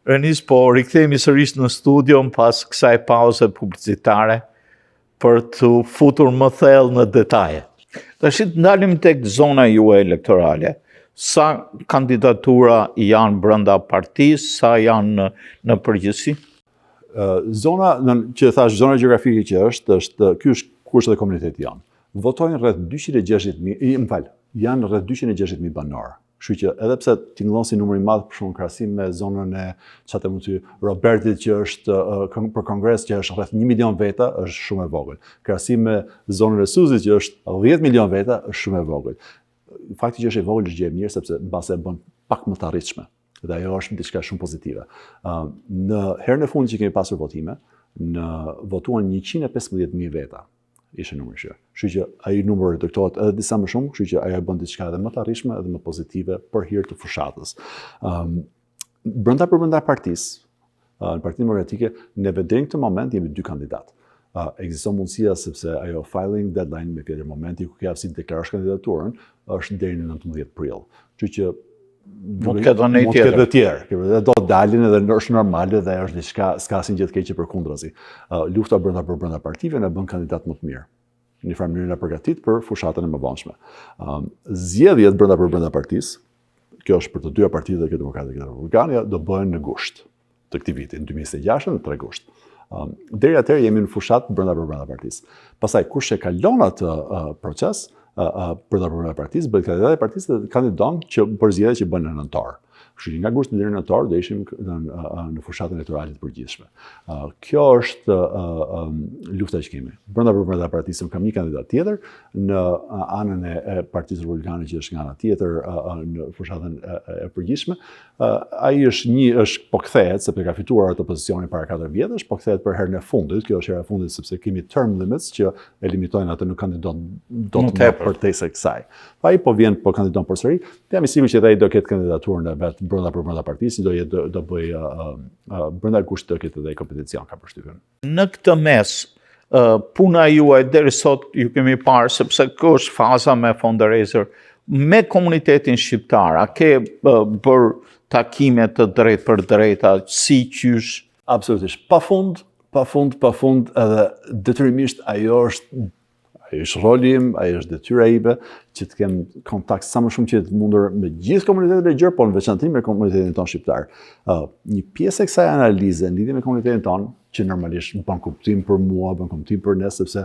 Renis, po rikthehemi sërish në studion pas kësaj pauze publicitare për të futur më thellë në detaje. Tash ndalim tek zona juaj elektorale. Sa kandidatura janë brenda partisë, sa janë në përgjithësi? Zona që thash, zona gjeografike që është ky është kushtet e komunitetit janë. Votojnë rreth 260.000, janë rreth 260.000 banor. Kështu që edhe pse tingëllon si numër i madh për shumë krahasim me zonën e çatë mund ty Robertit që është për kongres që është rreth 1 milion veta, është shumë e vogël. Krahasim me zonën e Suzit që është 10 milion veta, është shumë e vogël. Fakti që është e vogël është gjë e mirë sepse mbase e bën pak më të arritshme. Dhe ajo është diçka shumë pozitive. Në herën e fundit që kemi pasur votime, votuan 115.000 veta. Ishte numri që. Kështu që ai numër reduktohet edhe disa më shumë, kështu që ajo bën diçka edhe më të arritshme edhe më pozitive për hir të fushatës. Brenda partisë, në Partinë Demokratike, ne deri në këtë moment jemi 2 kandidat. Ekziston mundësia sepse ajo filing deadline me tjetër momenti ku ke aftësi të deklarosh kandidaturën është deri në 19 prill. Kështu që mund të ketë tjerë. Do dalin edhe është normale dhe është diçka s'ka asnjë gjë të keqe përkundrazi. Lufta brenda partive na bën kandidat më të mirë. Në një farë mënyrë na përgatit për fushatën e mëvonshme. Zgjedhjet brenda partisë, kjo është për të dyja partitë dhe Demokratë dhe Republikanë, do bëhen në gusht të këtij viti, në 2026 në 3 gusht. Deri atëherë jemi në fushat brenda partisë. Pastaj kush e kalon atë proces brenda partisë, bëhet kandidat e partisë dhe kandidon që për zgjedhjet që bën në nëntor. Kështu që nga gusht deri në nëntor do ishim në fushatën elektorale të përgjithshme. Kjo është lufta që kemi. Brenda partisë kam një kandidat tjetër, në anën e Partisë Republikane që është nga ana tjetër në fushatën e përgjithshme. Ai është po kthehet sepse ka fituar atë pozicioni para 4 vjetësh, po kthehet për herën e fundit. Kjo është hera e fundit sepse kemi term limits që e limitojnë atë, nuk kandidon dot më përtesë kësaj. Ai po vjen po kandidon përsëri. Jam i sigurt që ai do ketë kandidaturën e vet brenda partisë, do bëj brenda kushtit do ketë edhe kompeticion ka përshtypjen. Në këtë mes, puna juaj deri sot ju kemi parë sepse kjo është faza me fundraiser me komunitetin shqiptar. A ke bër takime të drejt për drejta, si qysh? Absolutisht. Pafund edhe detyrimisht ajo është roli im, ajo është detyra ime që të kem kontakt sa më shumë që të mundur me gjithë komunitetin e gjerë, por në veçantë me komunitetin tonë shqiptar. Një pjesë e kësaj analize në lidhje me komunitetin tonë, që normalisht bën kuptim për mua, bën kuptim për ne sepse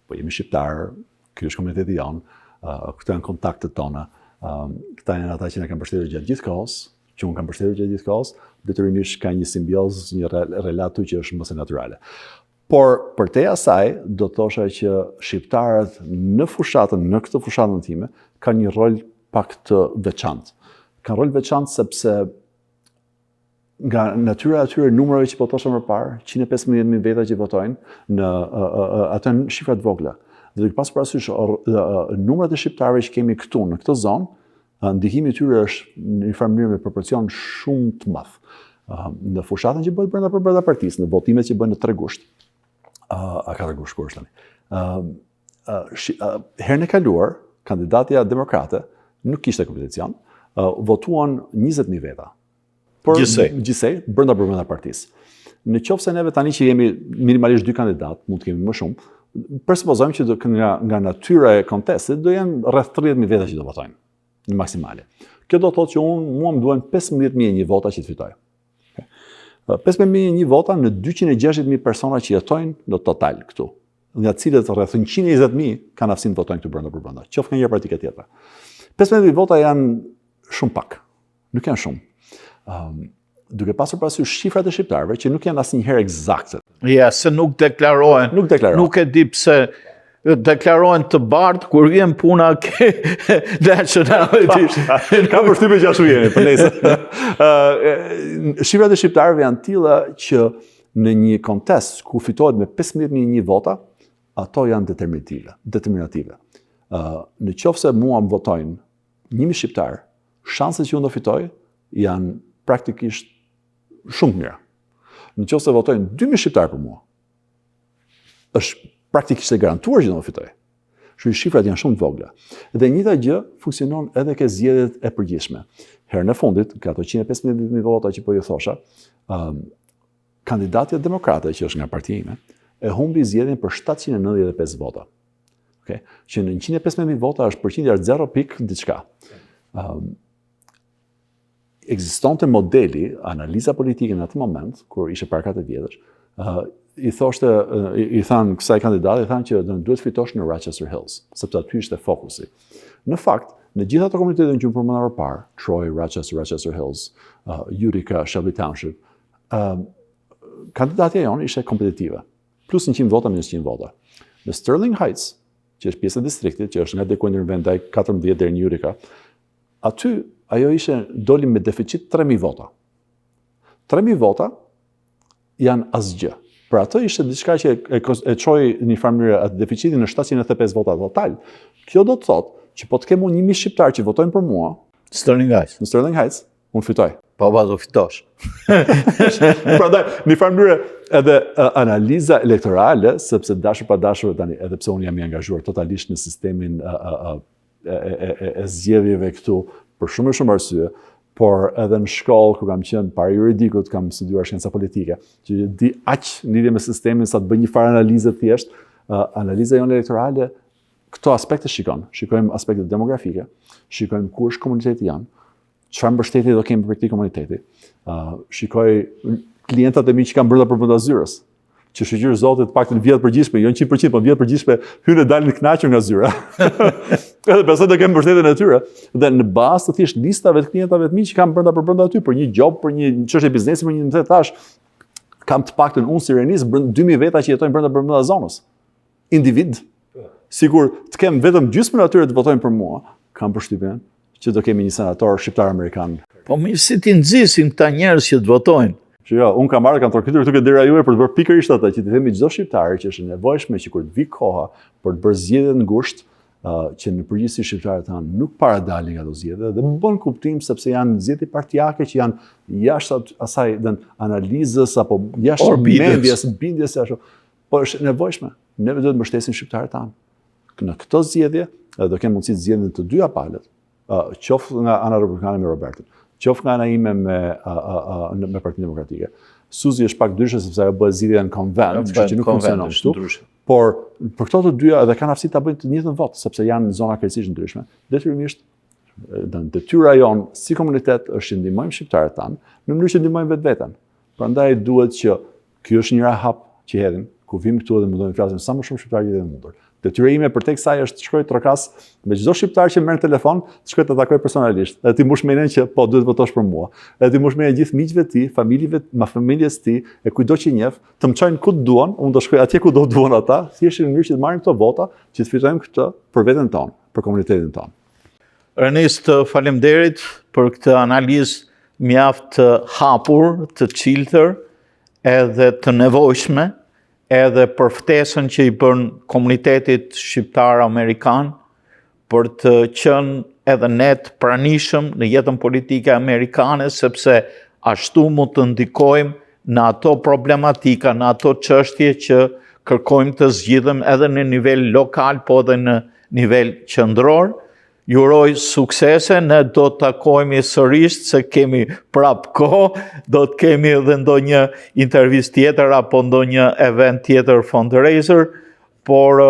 po jemi shqiptar, ky është komuniteti jon, këto janë kontaktet tona. Këta janë ata që na kanë mbështetur gjatë gjithë kohës, që unë kam mbështetur gjatë gjithë kohës, detyrimisht ka një simbiozë, një relatu që është mëse natyrale. Por për te asaj, do të thosha që shqiptarët në këtë fushatën time, kanë një rol pak të veçantë. Kanë rol veçantë sepse nga natyra atyre numrave që po thosha më parë, 115.000 veta që votojnë në ato shifrat vogla. Dhe duke pasur parasysh numrat e shqiptarëve që kemi këtu në këtë zonë, ndikimi i tyre është në një farë mënyrë me proporcion shumë të madh. Në fushatën që bëhet brenda partisë, në votimet që bëhen në 3 gusht. A ka rregull shkurtës tani. Herën e kaluar, kandidatja demokrate nuk kishte kompeticion, votuan 20.000 veta. Gjithsej, brenda partisë. Në qoftë se neve tani që jemi minimalisht 2 kandidat, mund të kemi më shumë, presupozojmë që nga natyra e kontestit do jenë rreth 30.000 veta që do votojnë, në maksimale. Kjo do të thotë që mua më duhen 15.000 vota që të fitoj. 15.000 vota në 260.000 persona që jetojnë në total këtu, nga cilët rreth 120.000 kanë aftësinë të votojnë këtu brenda, qoftë nga një parti tjetër. 15.000 vota janë shumë pak, nuk janë shumë. Duke pasur parasysh shifrat e shqiptarëve që nuk janë asnjëherë eksakte. Ja, se nuk deklarohen. Nuk e di pse deklarohen të bardhë, kur vjen puna ke nationality. Ka përshtypje që ashtu jeni, për nesër. Shifrat e shqiptarëve janë tilla që në një kontest ku fitohet me 15.000 vota, ato janë determinative. Në qoftë se mua më votojnë 1.000 shqiptar, shanset që unë do fitoj janë praktikisht shumë mira. Në qoftë se votojnë 2.000 shqiptar për mua, është praktikisht e garantuar që do të fitoj. Kështu që shifrat janë shumë të vogla. Dhe njëjta gjë funksionon edhe ke zgjedhjet e përgjithshme. Herën e fundit, ka ato 115.000 vota që po ju thosha, Kandidatja demokrate, që është nga partia ime, e humbi zgjedhjen për 795 vota. Okay? Që në 115.000 vota është përqindja 0 pik diçka. Ekzistonte modeli, analiza politike në atë moment, kur ishe para 4 vjetësh, i thanë kësaj kandidate, i thanë që duhet fitosh në Rochester Hills, sepse aty ishte fokusi. Në fakt, në gjitha ato komunitetet që më përmendova parë, Troy, Rochester Hills, Utica, Shelby Township, kandidatja jonë ishte kompetitive, plus 100 vota minus 100 vota. Në Sterling Heights, që është pjesë e distriktit, që është nga Dequindre Van Dyke 14 deri në Utica, aty ajo doli me deficit 3.000 vota. 3.000 vota janë asgjë. Për ato ishte diçka që e çoi në një farë mënyrë atë deficitin në 795 vota total. Kjo do të thotë që po të kem unë 1.000 shqiptarë që votojnë për mua, në Sterling Heights, unë fitoj. Po do fitosh. Prandaj, në një farë mënyrë edhe analiza elektorale, sepse dashur pa dashur tani, edhe pse unë jam i angazhuar totalisht në sistemin e zgjedhjeve këtu, për shumë arsye, por edhe në shkollë, kur kam qenë para juridikut, kam studiuar shkenca politike, që di aq në lidhje me sistemin sa të bëj një farë analizë thjesht, analiza jonë elektorale këto aspekte shikon. Shikojmë aspektet demografike, shikojmë ku është komuniteti janë, çfarë mbështetje do kemi për këtij komuniteti. Shikoj klientat e mi që kanë brenda përbrenda zyrës, që shoqëri Zotit paktën vjet përgjithshme, jo 100%, por vjet përgjithshme hyn e dalin të kënaqur nga zyra. Edhe pastaj do kemi mbështetjen e tyre. Dhe në bazë të thjesht listave të klientave të mi që kanë brenda aty për një job, për një çështje biznesi, për një thash, kam të paktën unë si Renis 2000 veta që jetojnë brenda zonës. Individ. Sigur të kem vetëm gjysmën atyre të votojnë për mua, kam përshtypjen që do kemi një senator shqiptar amerikan. Po mirë, si ti nxisin këta njerëz që të votojnë? Që jo, unë kam marrë, kam trokitur këtu dera juaj për të bërë pikërisht atë që të themi çdo shqiptar që është e nevojshme që kur të vi koha për të bërë zgjedhje të ngushtë, që në përgjithësi shqiptarët tanë nuk paradalin nga ato zgjedhje dhe bën kuptim sepse janë zgjedhje partijake që janë jashtë asaj analizës apo jashtë mendjes, bindjes ashtu. Po është e nevojshme. Ne duhet të mbështesim shqiptarët tanë. Në këto zgjedhje do kemë mundësi të zgjedhim të dyja palët, qoftë nga ana republikane me Robertin, qoftë nga ana ime me Partinë Demokratike. Suzi është pak ndryshe sepse ajo bëhet zgjidhja në konvent, që nuk funksionon ashtu. Por për këto të dyja edhe kanë aftësi ta bëjnë të njëjtën votë, sepse janë në zona krejtësisht ndryshme. Detyrimisht detyra jonë si komunitet është që ndihmojmë shqiptarët tanë në mënyrë që ndihmojmë vetveten. Prandaj duhet që ky është një rahap që hedhim, ku vim këtu dhe mundojmë të flasim sa më shumë shqiptarë jetë mundur. Detyra ime për tek saj është të shkoj trokas me çdo shqiptar që merr telefon, të shkoj të takoj personalisht. Dhe ti mbush mendjen që po duhet votosh për mua. Dhe ti mbush mendjen gjithë miqve të tij, familjes të tij, e kujdo që njeh, të më çojnë ku duan, unë do shkoj atje ku do duan ata, thjesht në mënyrë që të marrim këto vota, që të fitojmë këtë për veten tonë, për komunitetin tonë. Ernest, faleminderit për këtë analizë mjaft të hapur, të çiltër, edhe të nevojshme, edhe për ftesën që i bën komunitetit shqiptar amerikan për të qenë edhe ne të pranishëm në jetën politike amerikane, sepse ashtu mund të ndikojmë në ato problematika, në ato çështje që kërkojmë të zgjidhem edhe në nivel lokal, po edhe në nivel qendror. Ju uroj suksese, ne do të takojmë sërish se kemi prap kohë, do të kemi edhe ndonjë intervistë tjetër apo ndonjë event tjetër fundraiser, por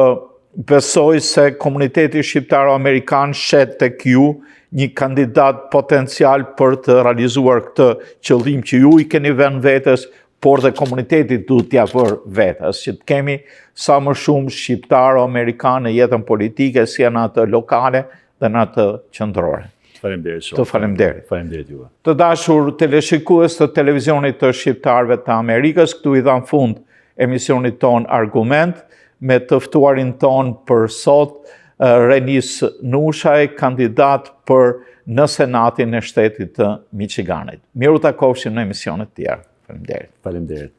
besoj se komuniteti shqiptaro-amerikan shet tek ju një kandidat potencial për të realizuar këtë qëllim që ju i keni vënë vetes, por dhe komunitetit duhet t'ia vërë vetes, që të kemi sa më shumë shqiptaro-amerikan në jetën politike, si në atë lokale, dhe në atë qendrore. Faleminderit shumë. Të faleminderit. Faleminderit juve. Të dashur teleshikues të televizionit të shqiptarëve të Amerikës, këtu i dhan fund emisionit ton Argument, me të ftuarin ton për sot, Renis Nushaj, kandidat për në Senatin e Shtetit të Michiganit. Miru takofshim në emisionet tjerë. Faleminderit. Faleminderit.